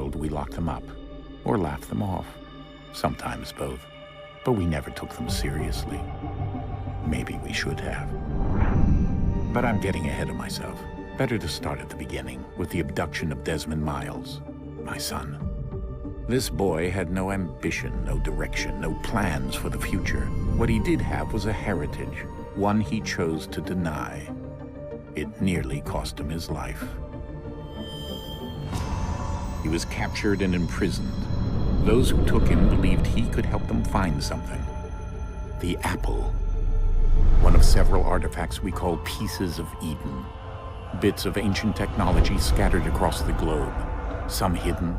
we locked them up, or laughed them off. Sometimes both. But we never took them seriously. Maybe we should have. But I'm getting ahead of myself. Better to start at the beginning, with the abduction of Desmond Miles, my son. This boy had no ambition, no direction, no plans for the future. What he did have was a heritage, one he chose to deny. It nearly cost him his life. He was captured and imprisoned. Those who took him believed he could help them find something. The apple. One of several artifacts we call pieces of Eden. Bits of ancient technology scattered across the globe. Some hidden,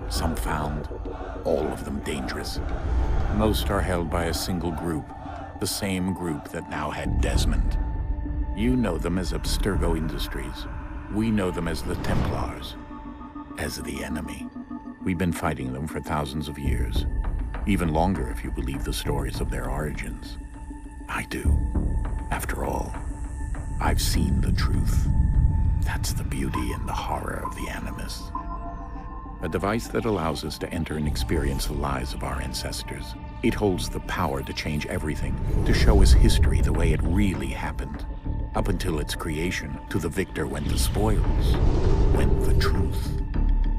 some found, all of them dangerous. Most are held by a single group, the same group that now had Desmond. You know them as Abstergo Industries. We know them as the Templars, as the enemy. We've been fighting them for thousands of years, even longer if you believe the stories of their origins. I do. After all, I've seen the truth. That's the beauty and the horror of the Animus. A device that allows us to enter and experience the lives of our ancestors. It holds the power to change everything, to show us history the way it really happened. Up until its creation, to the victor went the spoils, went the truth.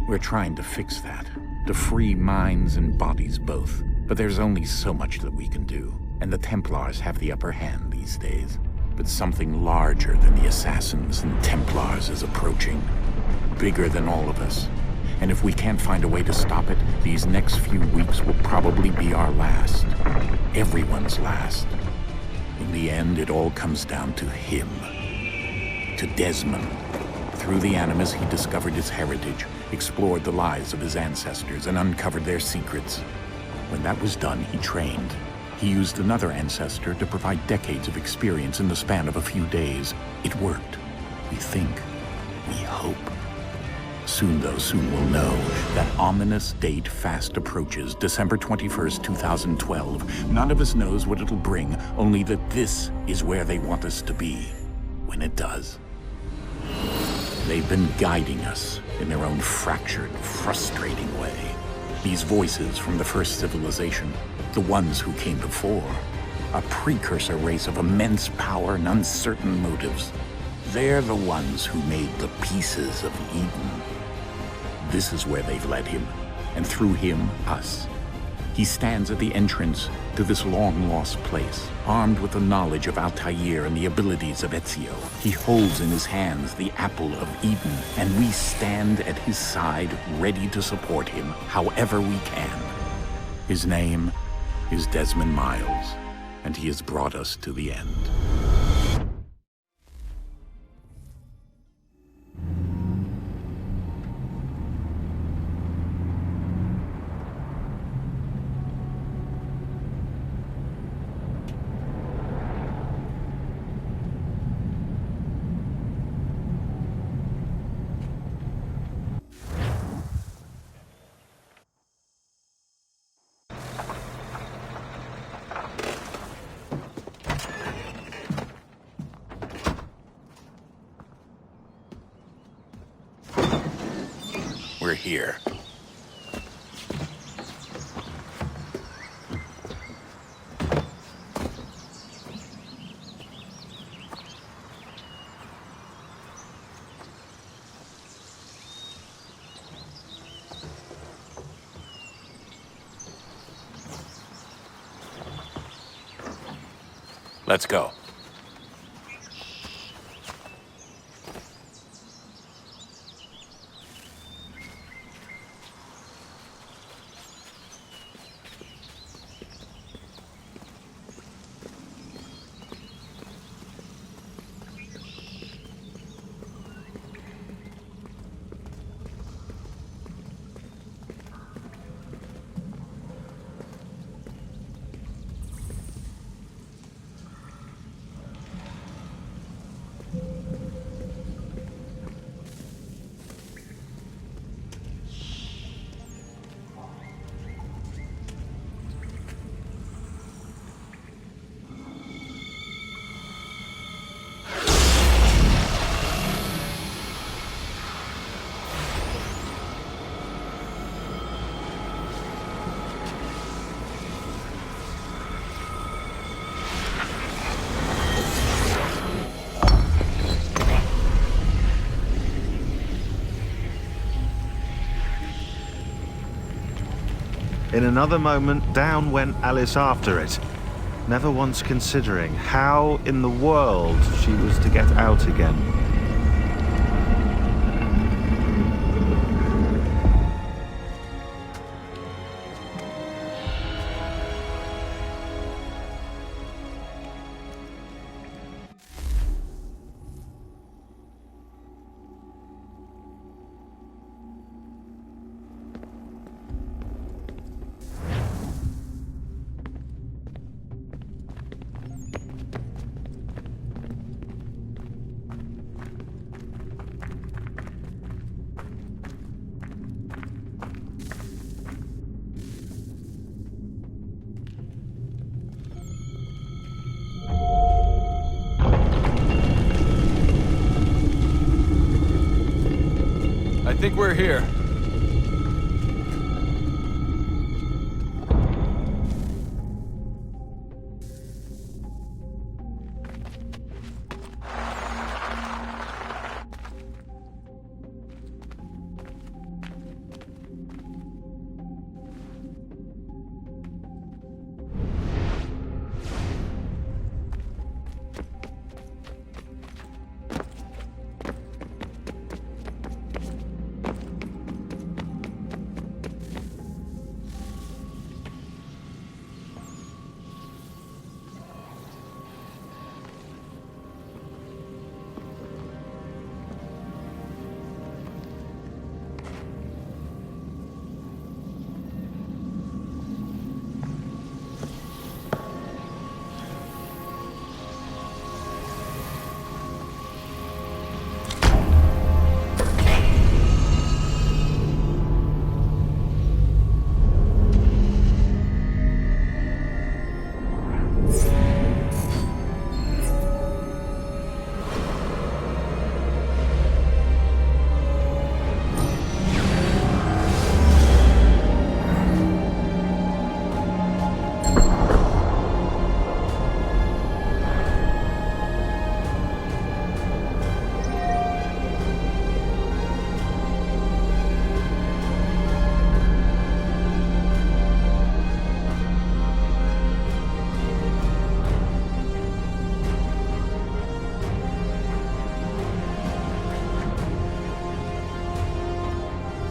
We're trying to fix that, to free minds and bodies both. But there's only so much that we can do, and the Templars have the upper hand these days. But something larger than the Assassins and Templars is approaching, bigger than all of us. And if we can't find a way to stop it, these next few weeks will probably be our last. Everyone's last. In the end, it all comes down to him. To Desmond. Through the Animus, he discovered his heritage, explored the lives of his ancestors, and uncovered their secrets. When that was done, he trained. He used another ancestor to provide decades of experience in the span of a few days. It worked. We think. We hope. Soon, though, soon we'll know. That ominous date fast approaches, December 21st, 2012. None of us knows what it'll bring, only that this is where they want us to be, when it does. They've been guiding us in their own fractured, frustrating way. These voices from the first civilization, the ones who came before, a precursor race of immense power and uncertain motives. They're the ones who made the pieces of Eden. This is where they've led him, and through him, us. He stands at the entrance to this long-lost place, armed with the knowledge of Altair and the abilities of Ezio. He holds in his hands the apple of Eden, and we stand at his side, ready to support him however we can. His name is Desmond Miles, and he has brought us to the end. We're here. Let's go. In another moment, down went Alice after it, never once considering how in the world she was to get out again. I think we're here.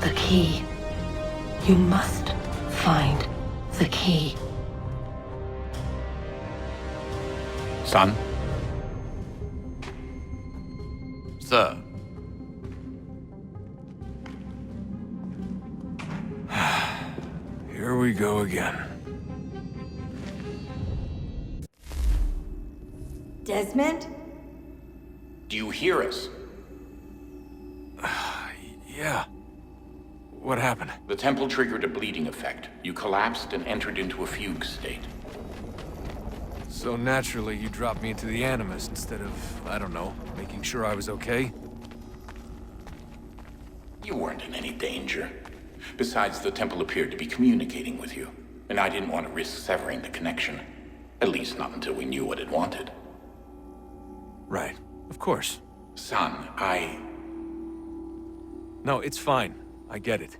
The key. You must find the key. Son? Sir. Here we go again. Desmond? Do you hear us? Yeah. What happened? The temple triggered a bleeding effect. You collapsed and entered into a fugue state. So naturally, you dropped me into the Animus instead of, I don't know, making sure I was okay? You weren't in any danger. Besides, the temple appeared to be communicating with you, and I didn't want to risk severing the connection. At least not until we knew what it wanted. Right. Of course. Son, No, it's fine. I get it.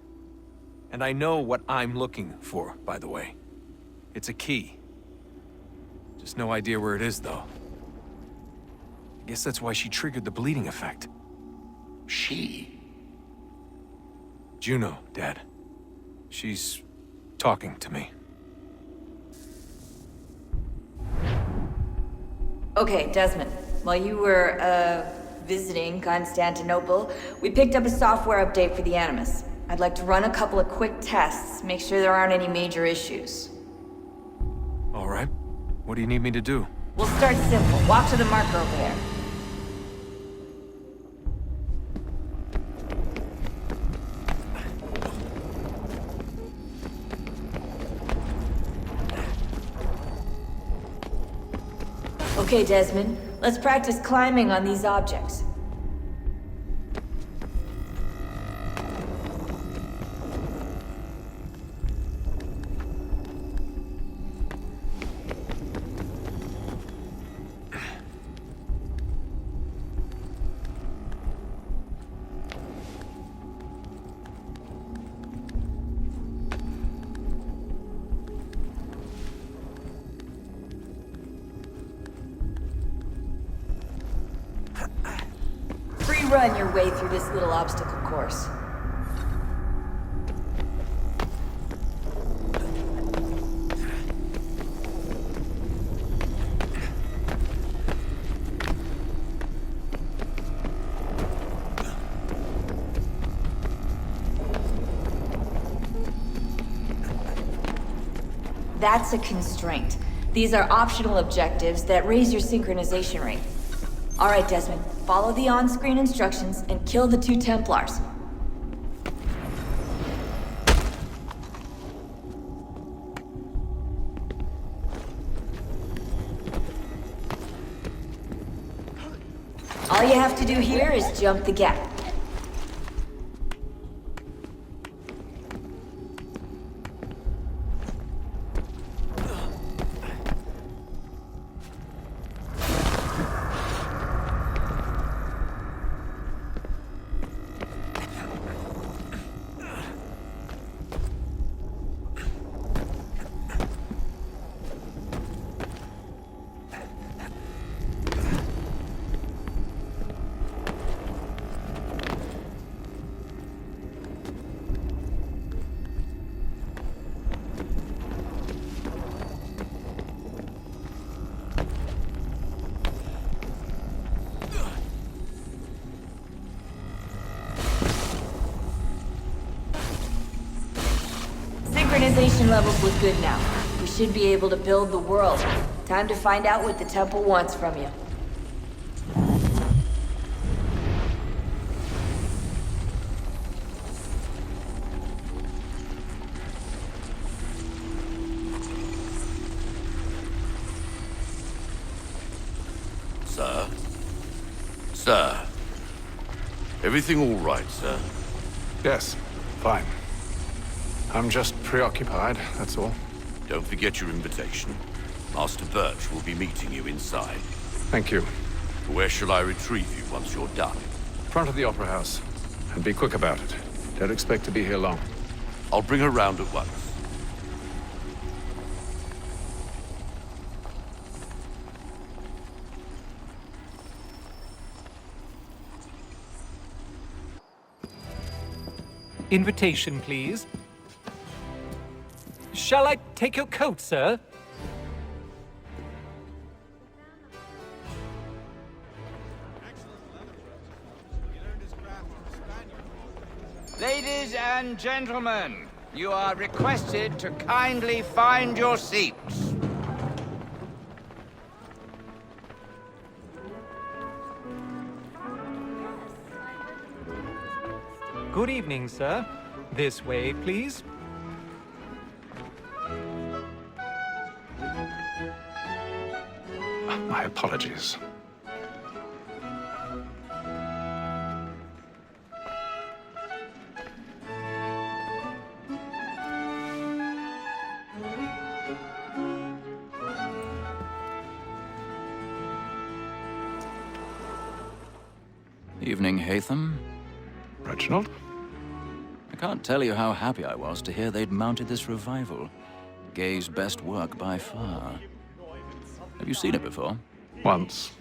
And I know what I'm looking for, by the way. It's a key. Just no idea where it is, though. I guess that's why she triggered the bleeding effect. She? Juno, Dad. She's talking to me. Okay, Desmond. While you were, visiting Constantinople, we picked up a software update for the Animus. I'd like to run a couple of quick tests, make sure there aren't any major issues. All right. What do you need me to do? We'll start simple. Walk to the marker over there. Okay, Desmond. Let's practice climbing on these objects. run your way through this little obstacle course. That's a constraint. These are optional objectives that raise your synchronization rate. All right, Desmond, follow the on-screen instructions and kill the 2 Templars. All you have to do here is jump the gap. Synchronization levels look good now. We should be able to build the world. Time to find out what the temple wants from you. Sir? Sir? Everything all right, sir? Yes, fine. I'm just preoccupied, that's all. Don't forget your invitation. Master Birch will be meeting you inside. Thank you. Where shall I retrieve you once you're done? Front of the Opera House. And be quick about it. Don't expect to be here long. I'll bring her round at once. Invitation, please. Shall I take your coat, sir? Ladies and gentlemen, you are requested to kindly find your seats. Good evening, sir. This way, please. My apologies. Evening, Hatham. Reginald? I can't tell you how happy I was to hear they'd mounted this revival. Gay's best work by far. Have you seen it before? Once.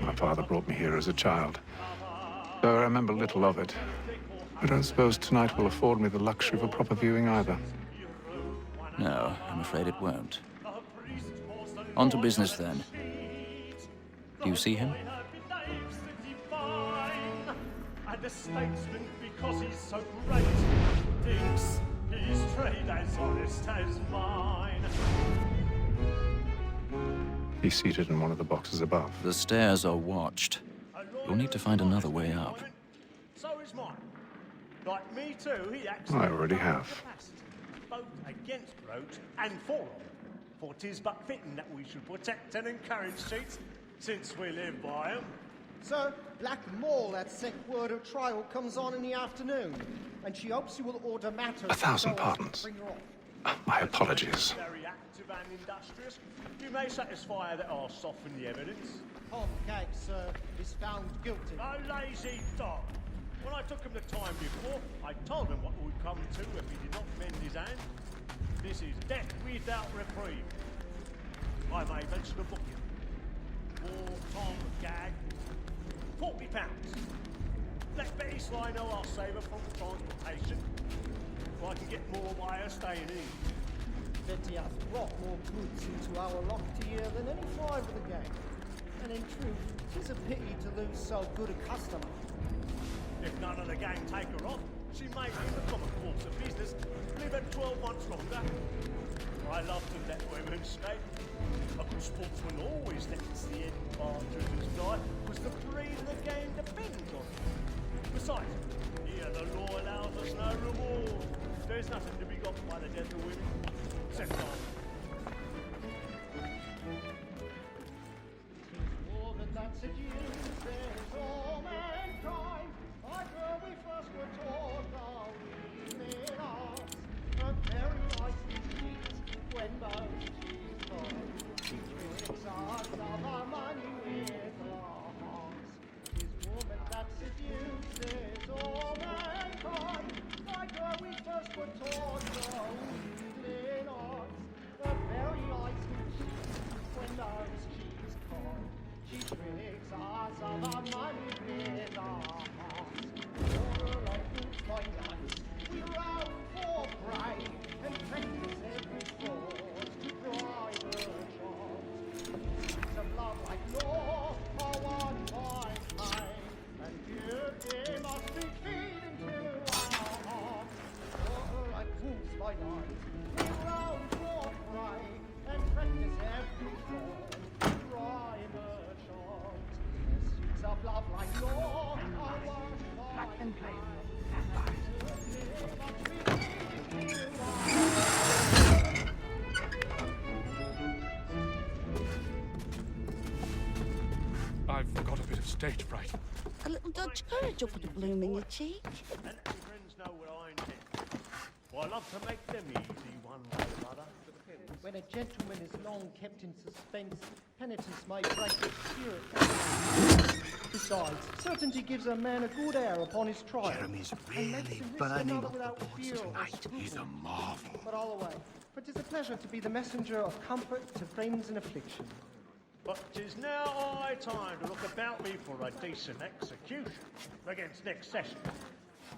My father brought me here as a child. Though I remember little of it. I don't suppose tonight will afford me the luxury of a proper viewing either. No, I'm afraid it won't. On to business then. Do you see him? And a statesman because he's so great thinks his trade as honest as mine. He's seated in one of the boxes above. The stairs are watched. You'll need to find another way up. So is mine. Like me too, he acts I already have. both against roach and for them. For 'tis but fitting that we should protect and encourage sheets, since we live by them. Sir, Black Mall at sick word of trial comes on in the afternoon, and she hopes you will order matters. 1,000 pardons. My apologies. Very active and industrious. You may satisfy her that I'll soften the evidence. Tom Cake, sir, is found guilty. A lazy dog. When I took him the time before, I told him what would come to if he did not mend his hand. This is death without reprieve. I may mention a booking. For Tom Gag, £40. Let Betty Sly know I'll save her from transportation. So I can get more by her staying in. Betty has brought more goods into our loft here than any five of the gang. And in truth, 'tis a pity to lose so good a customer. If none of the gang take her on, she may, in the common course of business, live at 12 months longer. I love to let women escape. A good sportsman always lets the end partridges die, because the breed of the game depends on it. Besides, here the law allows us no reward. There's nothing to be got by the death of women, except time. More than that seduces all mankind. Like where we first were taught our women arts, and very nice indeed when most she's gone. She tricks us of our money with our hearts. Tis woman that seduces all mankind. Like where we first were taught our women arts, and very nice indeed when most she's gone. She tricks us of our money with our hearts. Order like fools by night, we rout for prey, and practice every force to bribe her charms. Seeds of love like law are won by pain, and beauty must be feed into our hearts. Order like fools by night, we rout for prey, and practice every force to bribe her charms. Seeds of love like law are won by pain. I've got a bit of stage fright. A little Dutch courage will put a bloom in your cheek. And let your friends know what I intend. Well, I love to make them easy one way or other. When a gentleman is long kept in suspense, penitence may break his spirit. Besides, certainty gives a man a good air upon his trial. Jeremy's and makes really him risk burning another up the without boards fear or tonight. scruple. He's a marvel. But all away, for 'tis a pleasure to be the messenger of comfort to friends in affliction. But 'tis now high time to look about me for a decent execution against next session.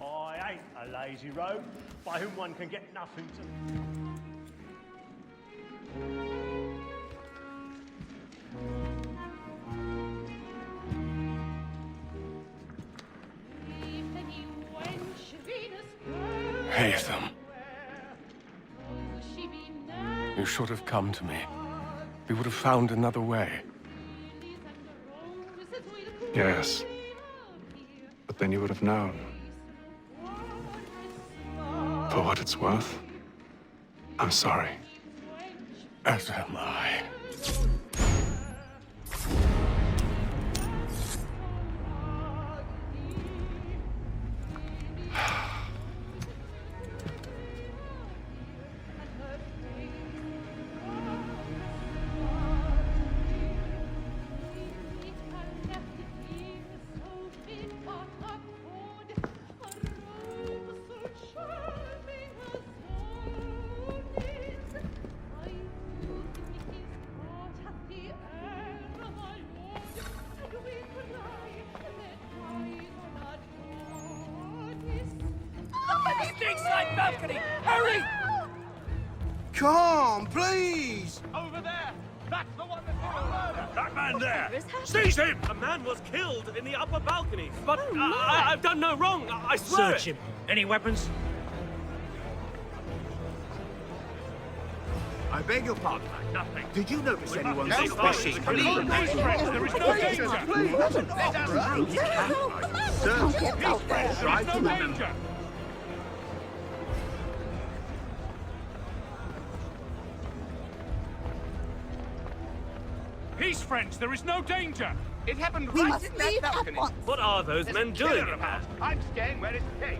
I ain't a lazy rogue by whom one can get nothing to... Haytham. You should have come to me. We would have found another way. Yes. But then you would have known. For what it's worth, I'm sorry. As am I. Balcony! Hurry! Come, please! Over there! That's the one that did the murder! That man there! Seize him! A man was killed in the upper balcony. But I've done no wrong, I swear Search him. Any weapons? I beg your pardon. Nothing. Did you notice anyone No, suspicious? please. There is no danger. Search him. Try to remember. Peace, friends, there is no danger! It happened We right must in that leave at balcony. once. What are those men doing? About. I'm staying where it's safe.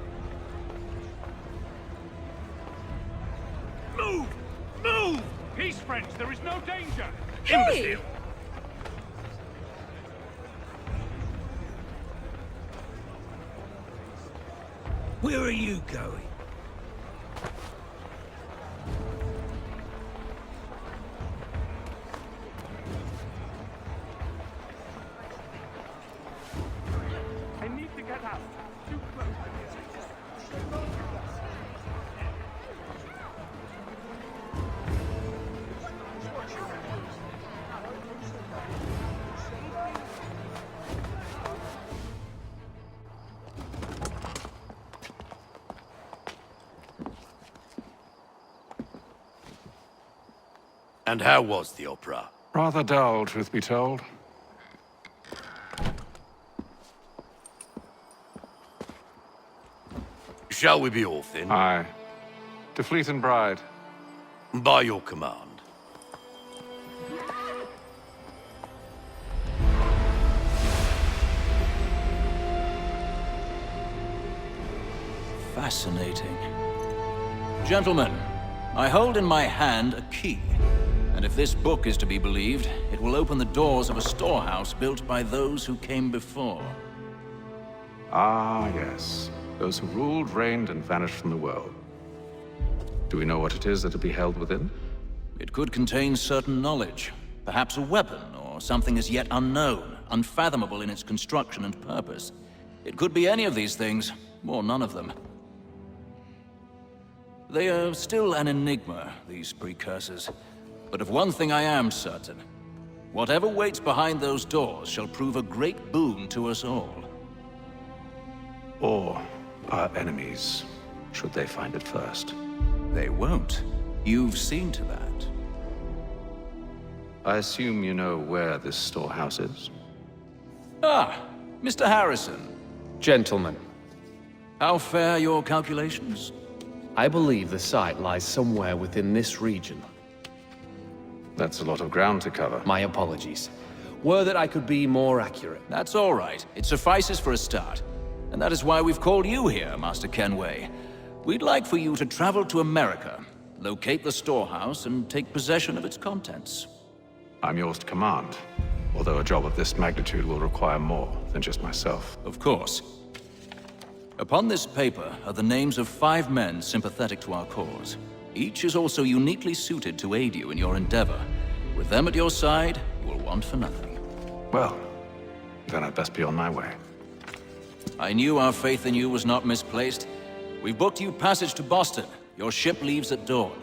Move! Move! Peace, friends, there is no danger! Imbecile! Where are you going? I need to get out. And how was the opera? Rather dull, truth be told. Shall we be off then? Aye. To Fleet and Bride. By your command. Fascinating. Gentlemen, I hold in my hand a key. And if this book is to be believed, it will open the doors of a storehouse built by those who came before. Ah, yes. Those who ruled, reigned, and vanished from the world. Do we know what it is that will be held within? It could contain certain knowledge. Perhaps a weapon, or something as yet unknown, unfathomable in its construction and purpose. It could be any of these things, or none of them. They are still an enigma, these precursors. But of one thing I am certain. Whatever waits behind those doors shall prove a great boon to us all. Or our enemies, should they find it first. They won't. You've seen to that. I assume you know where this storehouse is? Ah, Mr. Harrison. Gentlemen, How fare your calculations? I believe the site lies somewhere within this region. That's a lot of ground to cover. My apologies. Were that I could be more accurate. That's all right. It suffices for a start. And that is why we've called you here, Master Kenway. We'd like for you to travel to America, locate the storehouse, and take possession of its contents. I'm yours to command, although a job of this magnitude will require more than just myself. Of course. Upon this paper are the names of 5 men sympathetic to our cause. Each is also uniquely suited to aid you in your endeavor. With them at your side, you will want for nothing. Well, then I'd best be on my way. I knew our faith in you was not misplaced. We've booked you passage to Boston. Your ship leaves at dawn.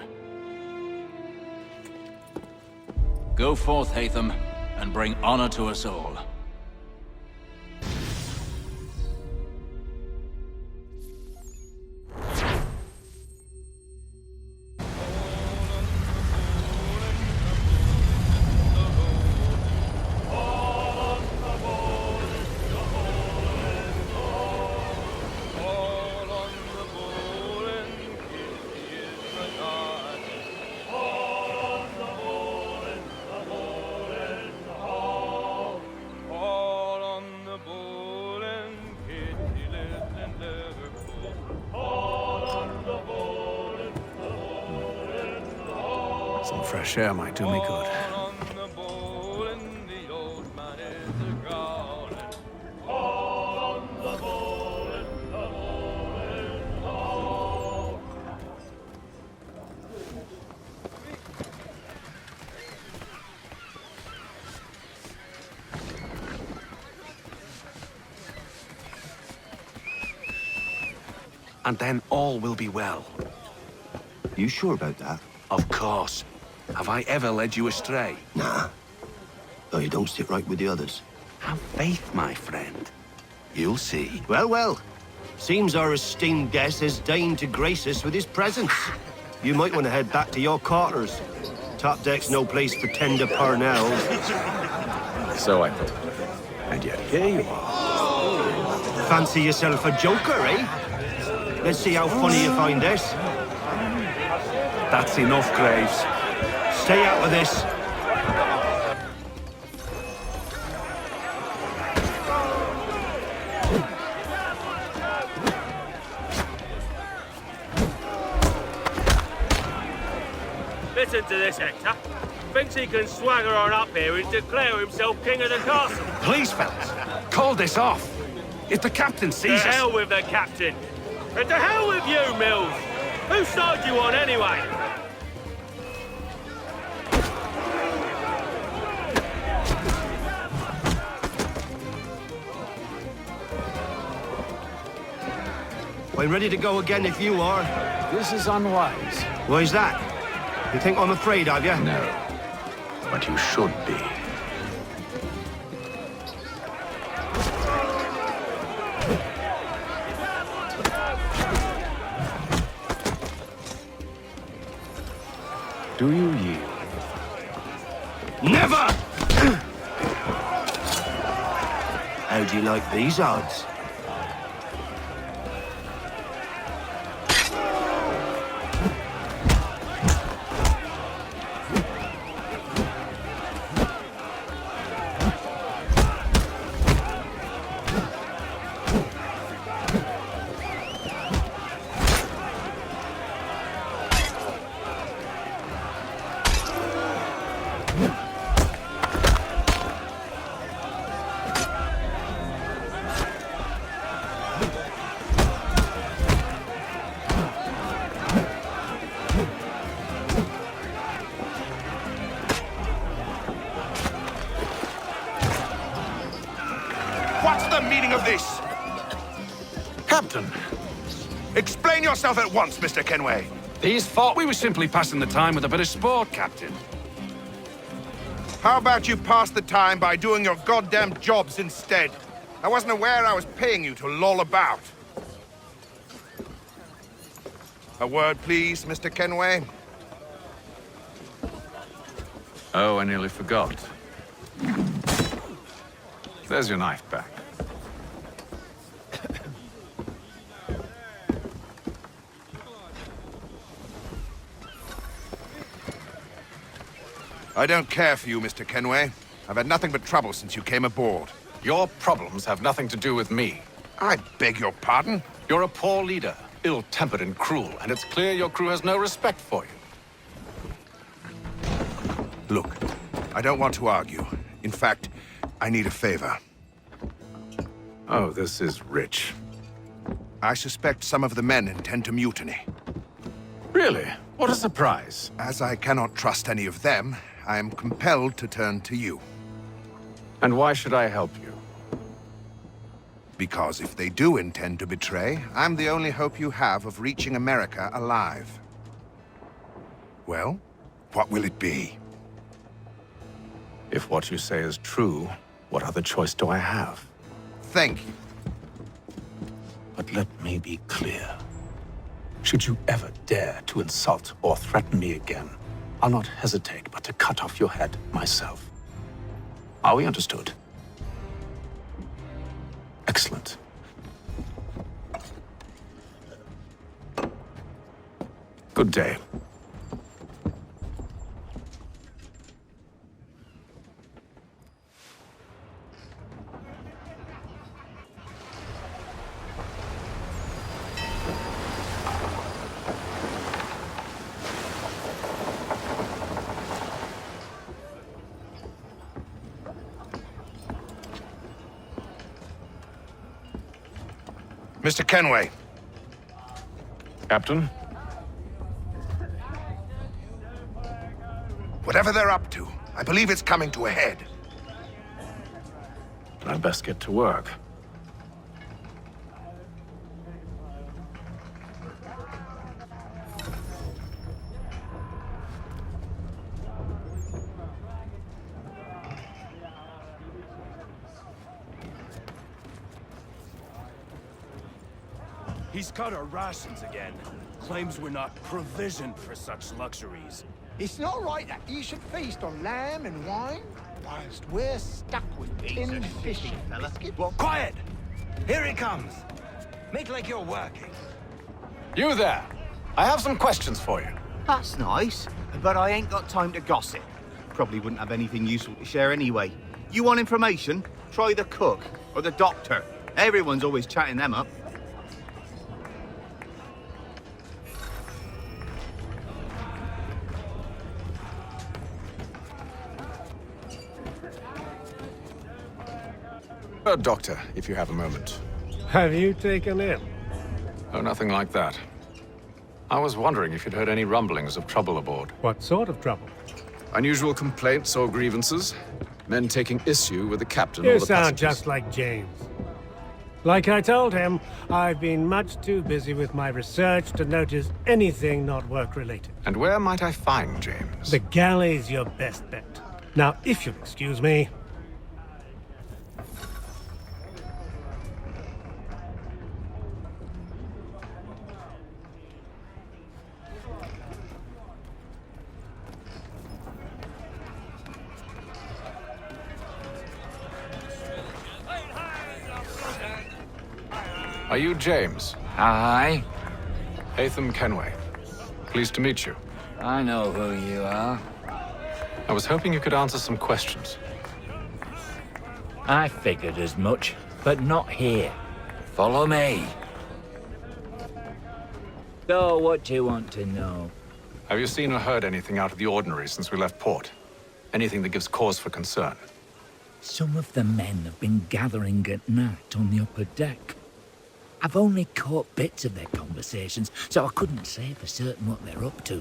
Go forth, Hatham, and bring honor to us all. Some fresh air might do me good. And then all will be well. You sure about that? Of course. Have I ever led you astray? Nah. Though you don't sit right with the others. Have faith, my friend. You'll see. Well, well. Seems our esteemed guest has deigned to grace us with his presence. You might want to head back to your quarters. Top deck's no place for tender parnells. So I thought. And yet here you are. Fancy yourself a joker, eh? Let's see how funny you find this. That's enough, Graves. Stay out of this. Listen to this, Hector. Thinks he can swagger on up here and declare himself king of the castle. Please, fellas, call this off. If the captain sees us... To hell with the captain. And to hell with you, Mills. Whose side you on, anyway? I'm ready to go again if you are. This is unwise. Why's that? You think I'm afraid of you? No. But you should be. Do you yield? Never! How do you like these odds? What's the meaning of this? Captain! Explain yourself at once, Mr. Kenway. These thought we were simply passing the time with a bit of sport, Captain. How about you pass the time by doing your goddamn jobs instead? I wasn't aware I was paying you to loll about. A word, please, Mr. Kenway. Oh, I nearly forgot. There's your knife back. I don't care for you, Mr. Kenway. I've had nothing but trouble since you came aboard. Your problems have nothing to do with me. I beg your pardon? You're a poor leader, ill-tempered and cruel, and it's clear your crew has no respect for you. Look, I don't want to argue. In fact, I need a favor. Oh, this is rich. I suspect some of the men intend to mutiny. Really? What a surprise. As I cannot trust any of them, I am compelled to turn to you. And why should I help you? Because if they do intend to betray, I'm the only hope you have of reaching America alive. Well, what will it be? If what you say is true, what other choice do I have? Thank you. But let me be clear. Should you ever dare to insult or threaten me again, I'll not hesitate but to cut off your head myself. Are we understood? Excellent. Good day. Mr. Kenway. Captain? Whatever they're up to, I believe it's coming to a head. I'd best get to work. He's cut our rations again. Claims we're not provisioned for such luxuries. It's not right that you should feast on lamb and wine, whilst we're stuck with tinned fish and biscuits. Well, quiet! Here he comes. Make like you're working. You there! I have some questions for you. That's nice, but I ain't got time to gossip. Probably wouldn't have anything useful to share anyway. You want information? Try the cook or the doctor. Everyone's always chatting them up. Doctor, if you have a moment. Have you taken ill? Oh, nothing like that. I was wondering if you'd heard any rumblings of trouble aboard. What sort of trouble? Unusual complaints or grievances? Men taking issue with the captain You or the sound passengers? just like James. Like I told him, I've been much too busy with my research to notice anything not work-related. And where might I find James? The galley's your best bet. Now, if you'll excuse me... Are you James? Aye. Haytham Kenway. Pleased to meet you. I know who you are. I was hoping you could answer some questions. I figured as much, but not here. Follow me. So, what do you want to know? Have you seen or heard anything out of the ordinary since we left port? Anything that gives cause for concern? Some of the men have been gathering at night on the upper deck. I've only caught bits of their conversations, so I couldn't say for certain what they're up to.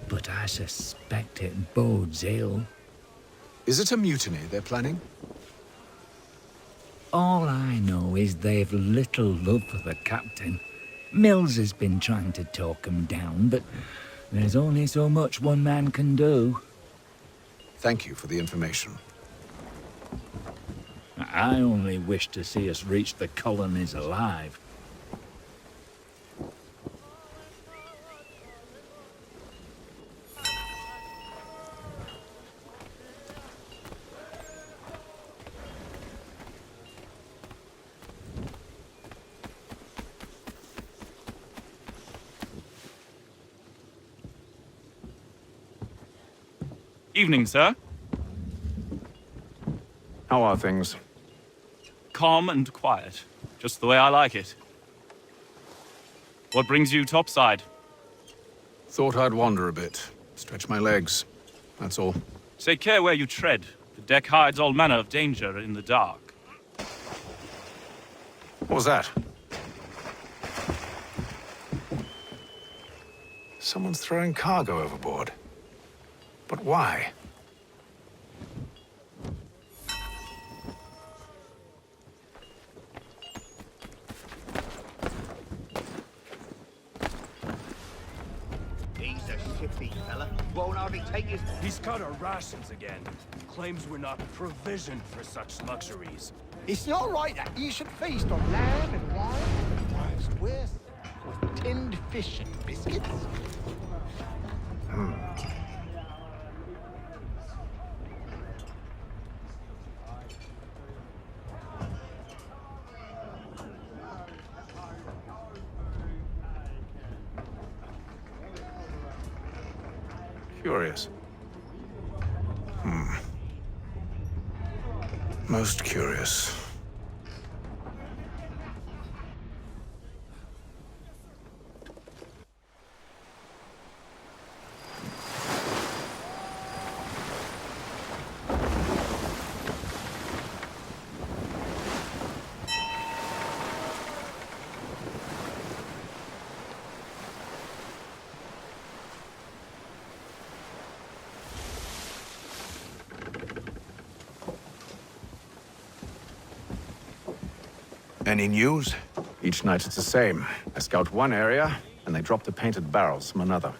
But I suspect it bodes ill. Is it a mutiny they're planning? All I know is they've little love for the captain. Mills has been trying to talk him down, but there's only so much one man can do. Thank you for the information. I only wish to see us reach the colonies alive. Evening, sir. How are things? Calm and quiet. Just the way I like it. What brings you topside? Thought I'd wander a bit. Stretch my legs. That's all. Take care where you tread. The deck hides all manner of danger in the dark. What was that? Someone's throwing cargo overboard. But why? He's a shifty fella. Won't hardly take his... He's cut our rations again. Claims we're not provisioned for such luxuries. It's not right that you should feast on lamb and wine, whilst we're stuck with tinned fish and biscuits. Curious. Most curious. Any news? Each night it's the same. I scout one area, and they drop the painted barrels from another.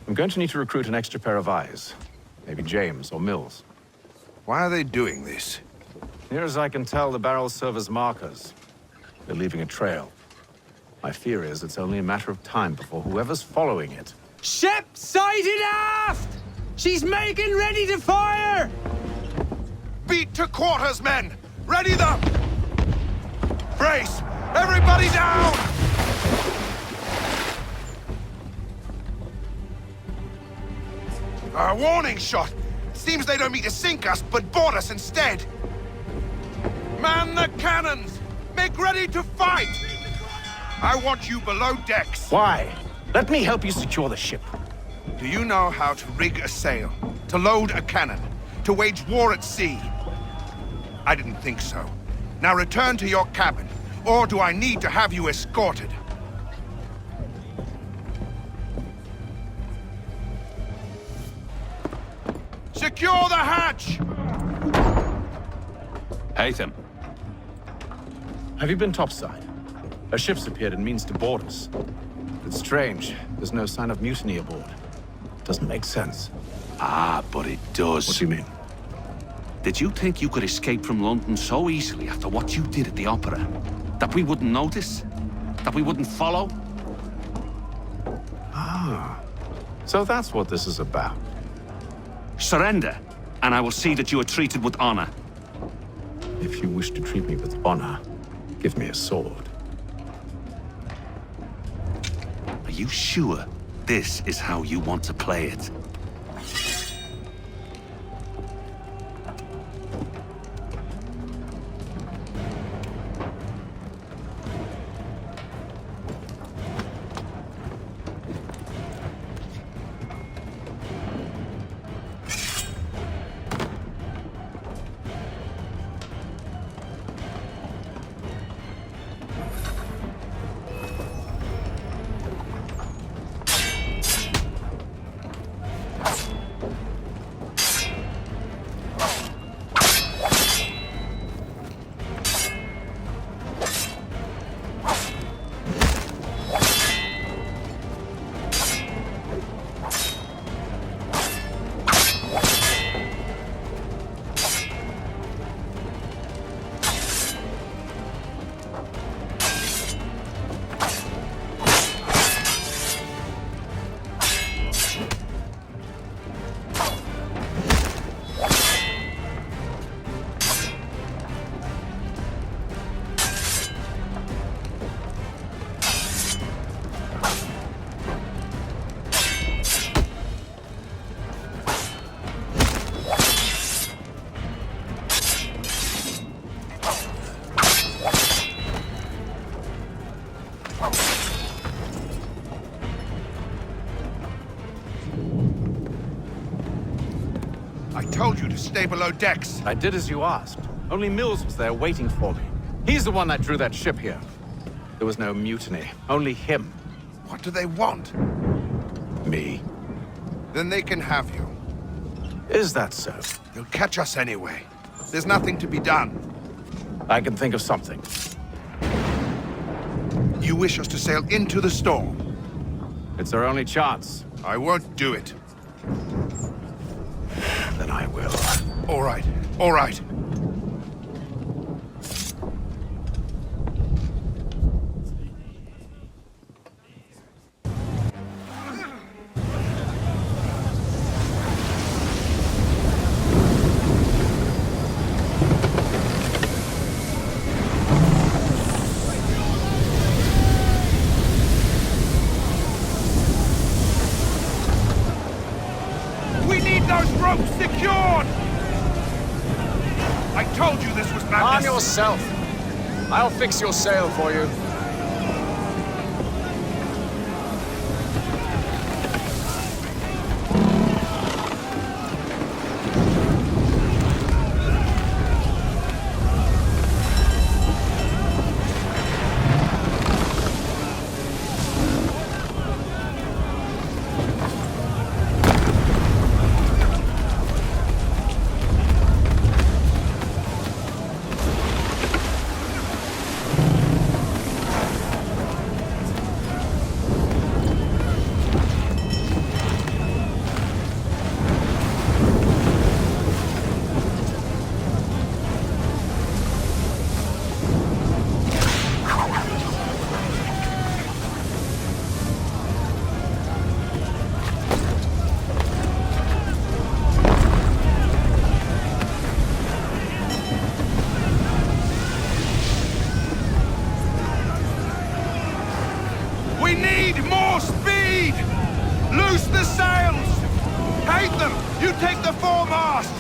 I'm going to need to recruit an extra pair of eyes. Maybe James or Mills. Why are they doing this? Near as I can tell, the barrels serve as markers. They're leaving a trail. My fear is it's only a matter of time before whoever's following it... Ship sighted aft! She's making ready to fire! Beat to quarters, men! Ready them! Brace! Everybody down! A warning shot! Seems they don't mean to sink us, but board us instead! Man the cannons! Make ready to fight! I want you below decks. Why? Let me help you secure the ship. Do you know how to rig a sail? To load a cannon? To wage war at sea? I didn't think so. Now return to your cabin, or do I need to have you escorted? Secure the hatch! Haytham. Have you been topside? A ship's appeared and means to board us. It's strange. There's no sign of mutiny aboard. Doesn't make sense. Ah, but it does. What do you mean? Did you think you could escape from London so easily after what you did at the opera? That we wouldn't notice? That we wouldn't follow? Ah. So that's what this is about. Surrender, and I will see that you are treated with honor. If you wish to treat me with honor, give me a sword. you sure this is how you want to play it? I told you to stay below decks. I did as you asked. Only Mills was there waiting for me. He's the one that drew that ship here. There was no mutiny, only him. What do they want? Me. Then they can have you. Is that so? They'll catch us anyway. There's nothing to be done. I can think of something. You wish us to sail into the storm? It's our only chance. I won't do it. Then I will. All right, all right. We need those ropes secured! I told you this was madness. Arm yourself. I'll fix your sail for you. We need more speed! Loose the sails! Hate them! You take the foremast!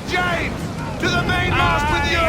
James! To the mainmast with you!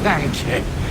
Thank you.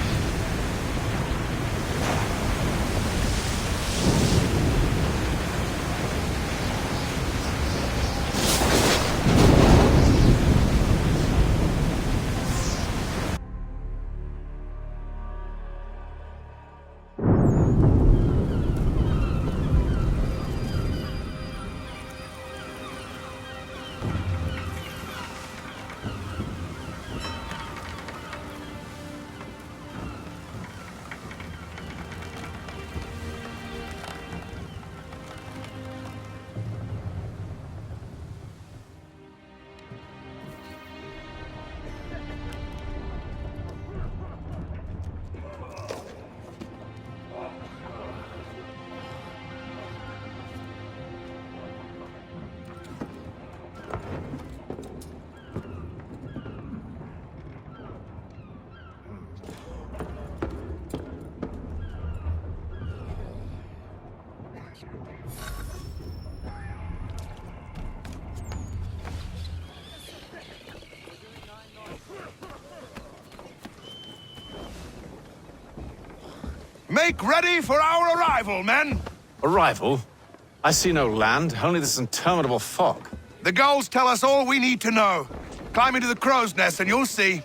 Make ready for our arrival, men! Arrival? I see no land, only this interminable fog. The gulls tell us all we need to know. Climb into the crow's nest and you'll see.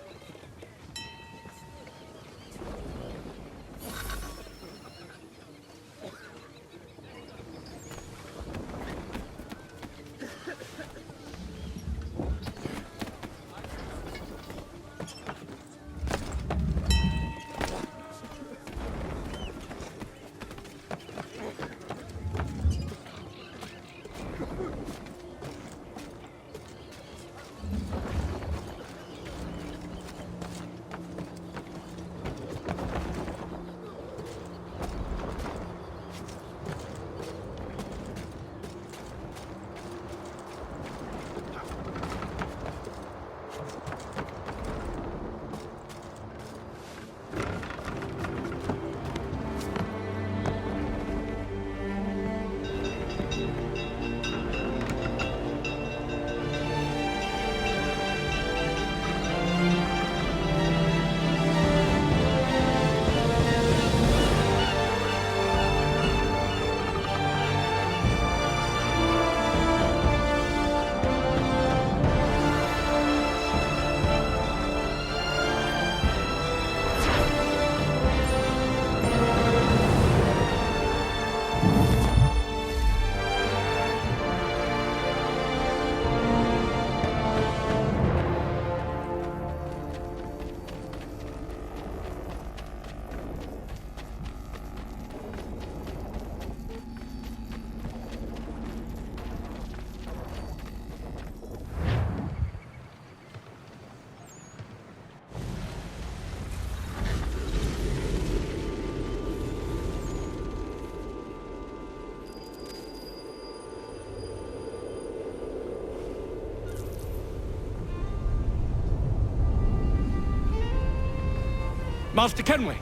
Master Kenway!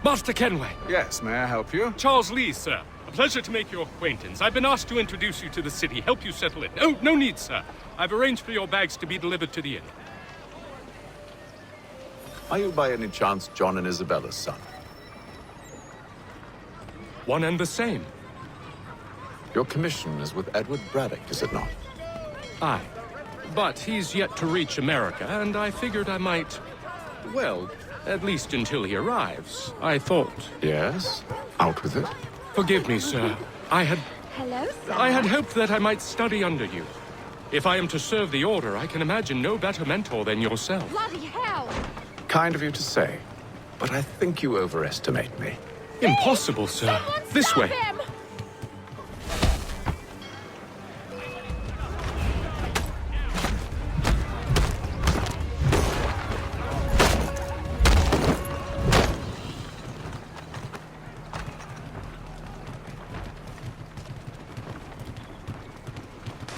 Master Kenway! Yes, may I help you? Charles Lee, sir. A pleasure to make your acquaintance. I've been asked to introduce you to the city, help you settle in. Oh, no need, sir. I've arranged for your bags to be delivered to the inn. Are you by any chance John and Isabella's son? One and the same. Your commission is with Edward Braddock, is it not? Aye. But he's yet to reach America, and I figured I might... Well, at least until he arrives, I thought. Yes? Out with it. Forgive me, sir. I had Hello, hoped that I might study under you. If I am to serve the Order, I can imagine no better mentor than yourself. Bloody hell! Kind of you to say, but I think you overestimate me. Impossible, sir. This way. Him!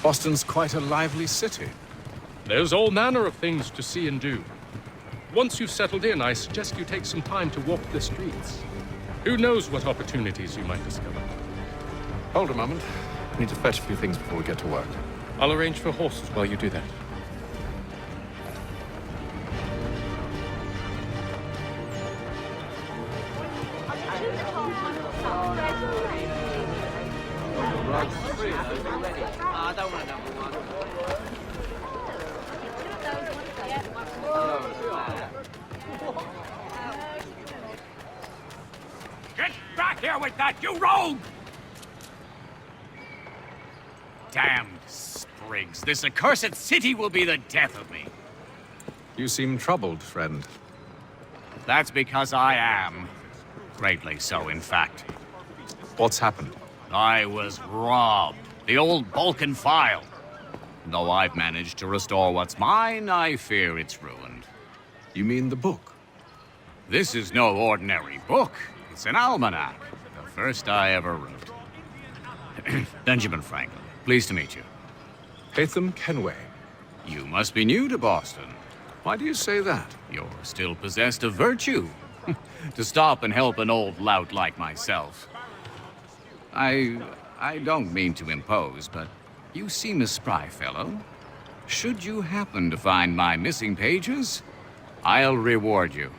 Boston's quite a lively city. There's all manner of things to see and do. Once you've settled in, I suggest you take some time to walk the streets. Who knows what opportunities you might discover. Hold a moment. I need to fetch a few things before we get to work. I'll arrange for horses while you do that. I don't want number one. Get back here with that, you rogue! Damned sprigs. This accursed city will be the death of me. You seem troubled, friend. That's because I am. Greatly so, in fact. What's happened? I was robbed. The old Balkan file. Though I've managed to restore what's mine, I fear it's ruined. You mean the book? This is no ordinary book. It's an almanac. The first I ever wrote. Benjamin Franklin, pleased to meet you. Haytham Kenway. You must be new to Boston. Why do you say that? You're still possessed of virtue. To stop and help an old lout like myself. I don't mean to impose, but you seem a spry fellow. Should you happen to find my missing pages, I'll reward you.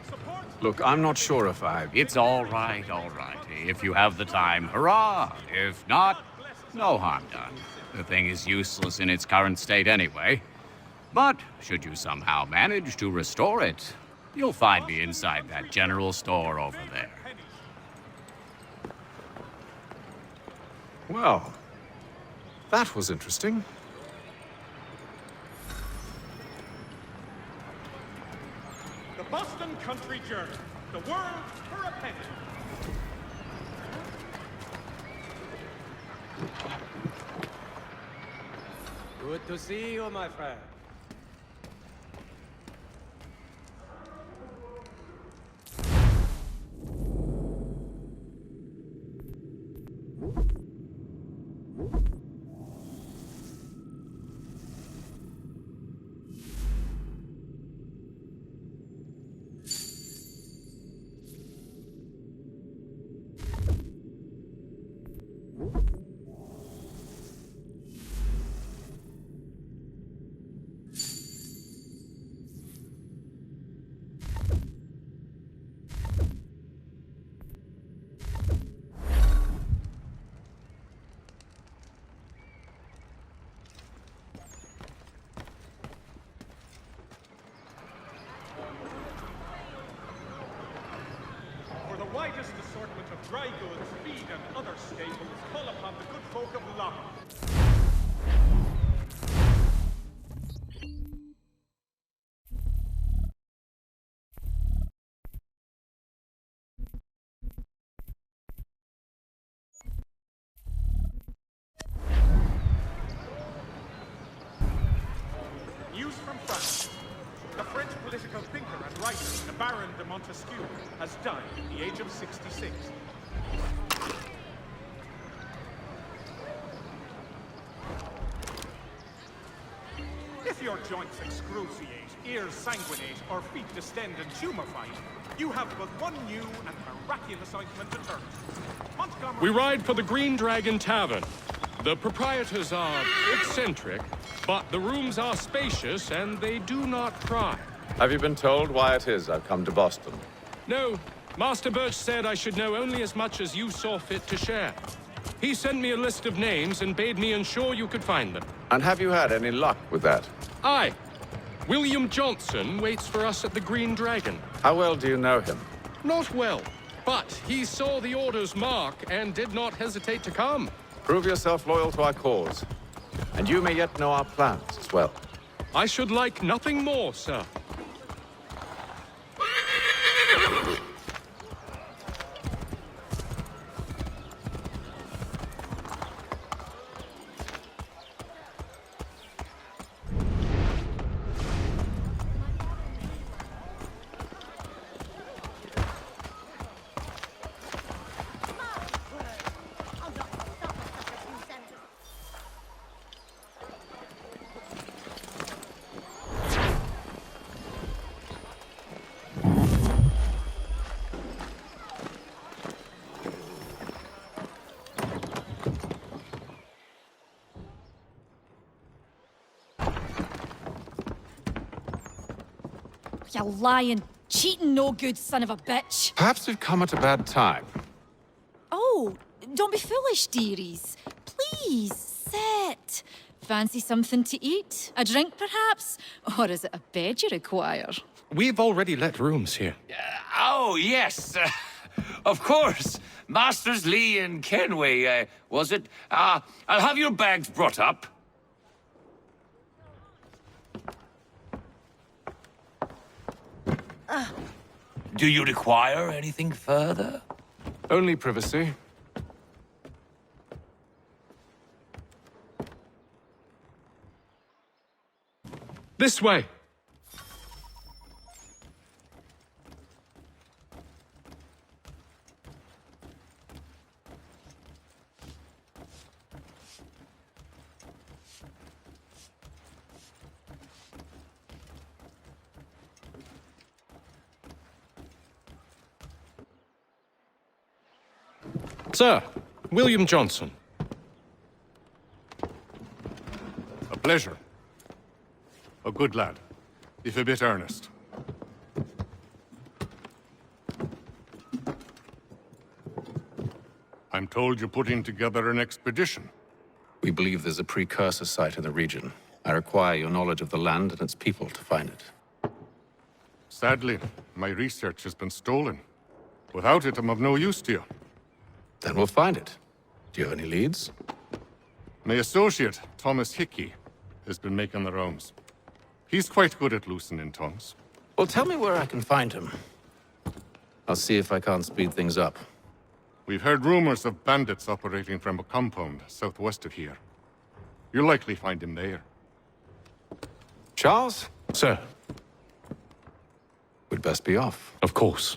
Look, I'm not sure if I... It's all right, all right. If you have the time, hurrah! If not, no harm done. The thing is useless in its current state anyway. But should you somehow manage to restore it, you'll find me inside that general store over there. Well, that was interesting. The Boston Country Journal. The world for a penny. Good to see you, my friend. Widest assortment of dry goods, feed, and other staples, call upon the good folk of Lama. News from France. The French political thinker and writer, the Baron de Montesquieu, has died at the age of 66. If your joints excruciate, ears sanguinate, or feet distend and tumefy, you have but one new and miraculous ointment to turn to. Montgomery... We ride for the Green Dragon Tavern. The proprietors are eccentric, but the rooms are spacious and they do not pry. Have you been told why it is I've come to Boston? No. Master Birch said I should know only as much as you saw fit to share. He sent me a list of names and bade me ensure you could find them. And have you had any luck with that? Aye. William Johnson waits for us at the Green Dragon. How well do you know him? Not well, but he saw the order's mark and did not hesitate to come. Prove yourself loyal to our cause. And you may yet know our plans as well. I should like nothing more, sir. You lying, cheating, no good son of a bitch. Perhaps we've come at a bad time. Oh, don't be foolish, dearies. Please Please, sit. Fancy something to eat? A drink, perhaps? Or is it a bed you require? We've already let rooms here. Oh, yes. Of course. Masters Lee and Kenway, was it? I'll have your bags brought up. Do you require anything further? Only privacy. This way. Sir, William Johnson. A pleasure. A good lad, if a bit earnest. I'm told you're putting together an expedition. We believe there's a precursor site in the region. I require your knowledge of the land and its people to find it. Sadly, my research has been stolen. Without it, I'm of no use to you. Then we'll find it. Do you have any leads? My associate, Thomas Hickey, has been making the rounds. He's quite good at loosening tongues. Well, tell me where I can find him. I'll see if I can't speed things up. We've heard rumors of bandits operating from a compound southwest of here. You'll likely find him there. Charles? Sir. We'd best be off. Of course.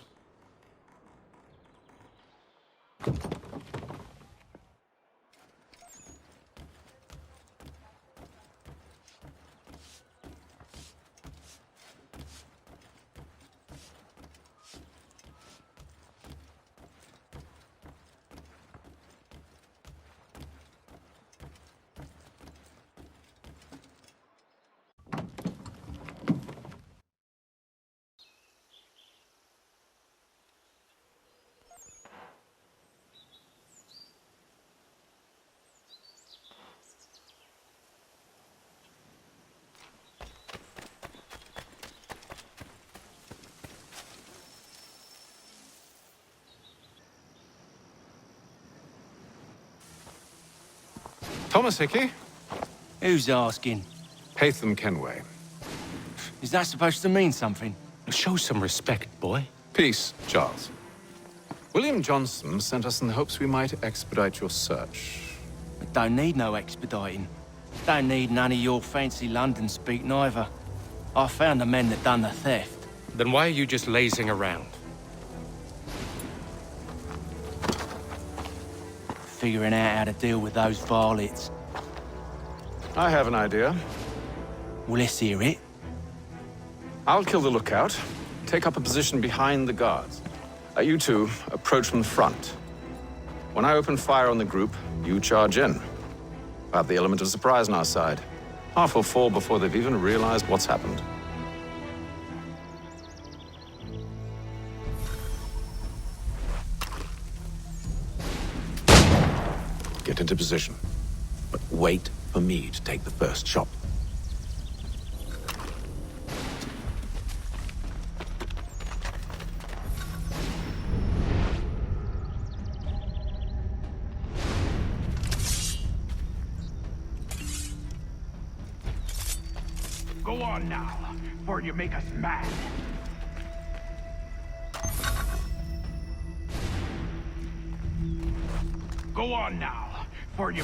Thomas Hickey? Who's asking? Haytham Kenway. Is that supposed to mean something? Show some respect, boy. Peace, Charles. William Johnson sent us in the hopes we might expedite your search. I don't need no expediting. Don't need none of your fancy London speak neither. I found the men that done the theft. Then why are you just lazing around? Figuring out how to deal with those varlets. I have an idea. Well, let's hear it. I'll kill the lookout, take up a position behind the guards. You two approach from the front. When I open fire on the group, you charge in. I have the element of surprise on our side. Half will fall before they've even realized what's happened. Get into position, but wait for me to take the first shot. Go on now, before you make us mad. Go on now, before you...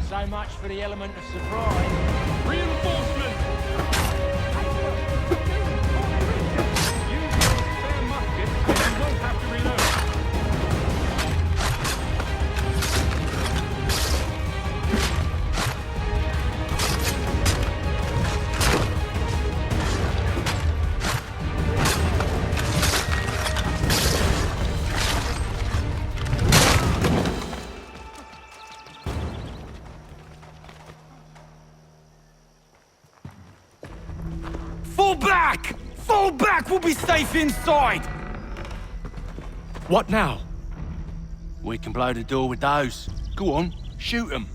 So much for the element of surprise. Reinforcement! Use your spare musket and you won't have to reload. Jack will be safe inside! What now? We can blow the door with those. Go on, shoot them.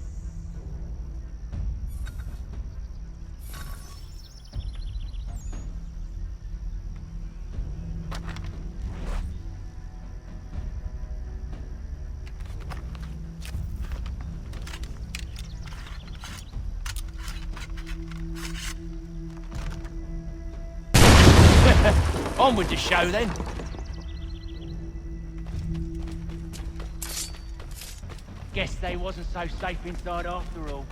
On with the show, then. Guess they wasn't so safe inside after all.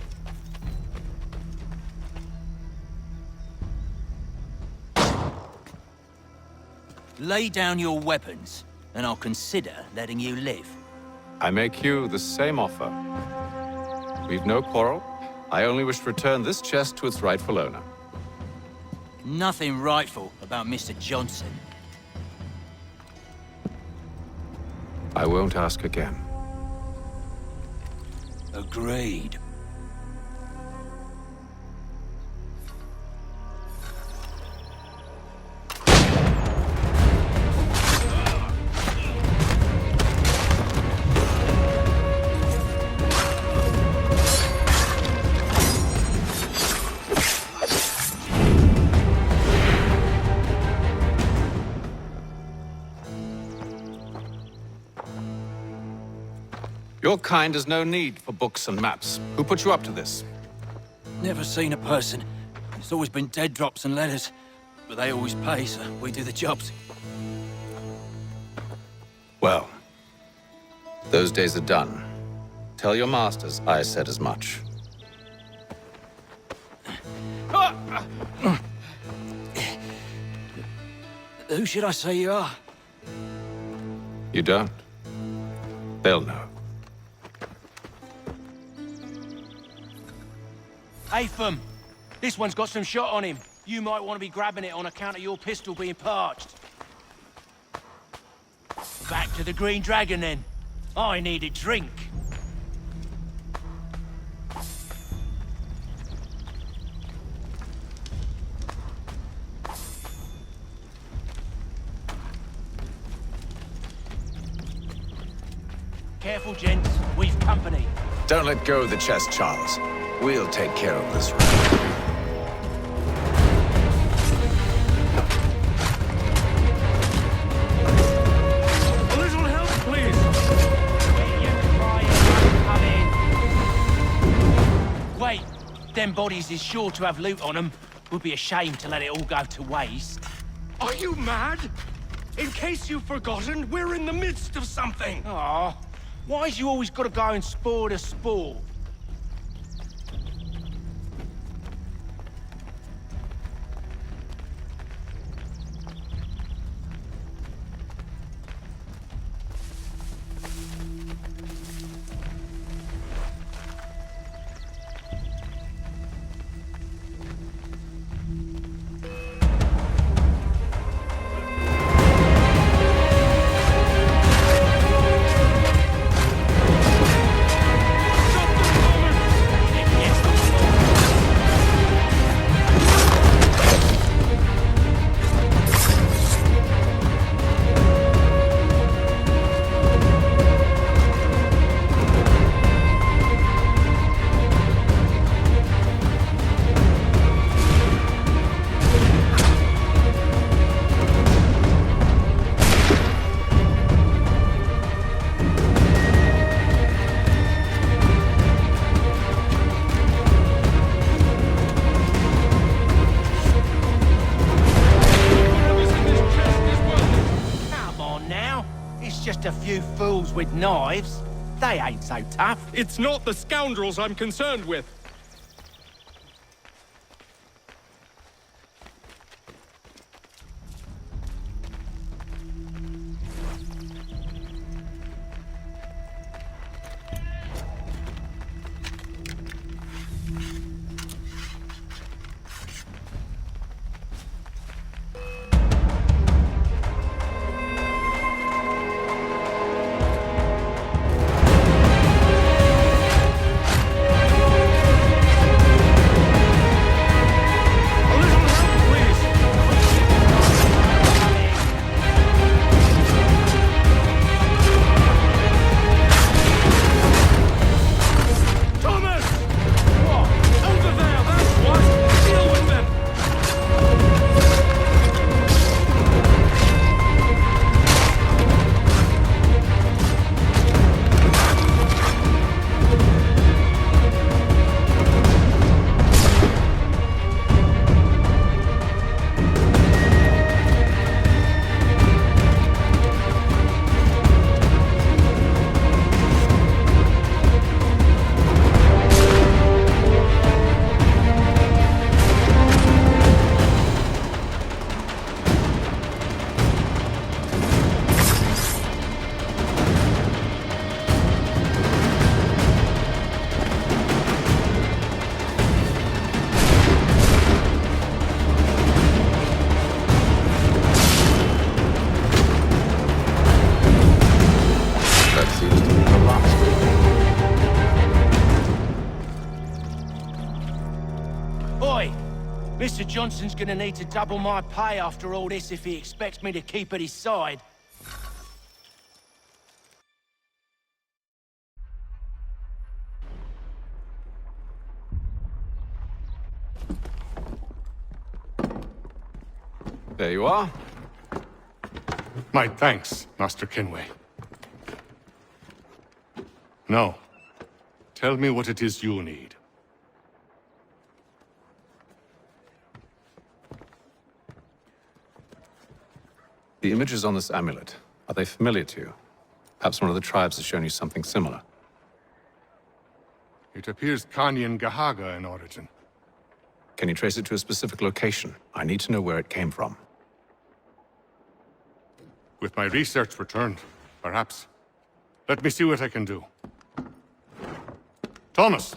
Lay down your weapons, and I'll consider letting you live. I make you the same offer. We've no quarrel. I only wish to return this chest to its rightful owner. Nothing rightful about Mr. Johnson. I won't ask again. Agreed. Your kind has no need for books and maps. Who put you up to this? Never seen a person. It's always been dead drops and letters. But they always pay, so we do the jobs. Well, those days are done. Tell your masters I said as much. Who should I say you are? You don't. They'll know. Atham, this one's got some shot on him. You might want to be grabbing it on account of your pistol being parched. Back to the Green Dragon, then. I need a drink. Careful, gents. We've company. Don't let go of the chest, Charles. We'll take care of this room. A little help, please. Wait, them bodies is sure to have loot on them. Would be a shame to let it all go to waste. Are you mad? In case you've forgotten, we're in the midst of something. Aw, why's you always got to go and spoil the sport? Just a few fools with knives. They ain't so tough. It's not the scoundrels I'm concerned with. Mr. Johnson's gonna need to double my pay after all this if he expects me to keep at his side. There you are. My thanks, Master Kenway. Now, tell me what it is you need. The images on this amulet, are they familiar to you? Perhaps one of the tribes has shown you something similar. It appears Kanyan Gahaga in origin. Can you trace it to a specific location? I need to know where it came from. With my research returned, perhaps. Let me see what I can do. Thomas!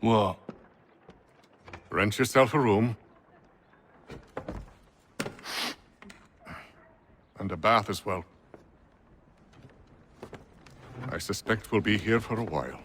What? Rent yourself a room. And a bath as well. I suspect we'll be here for a while.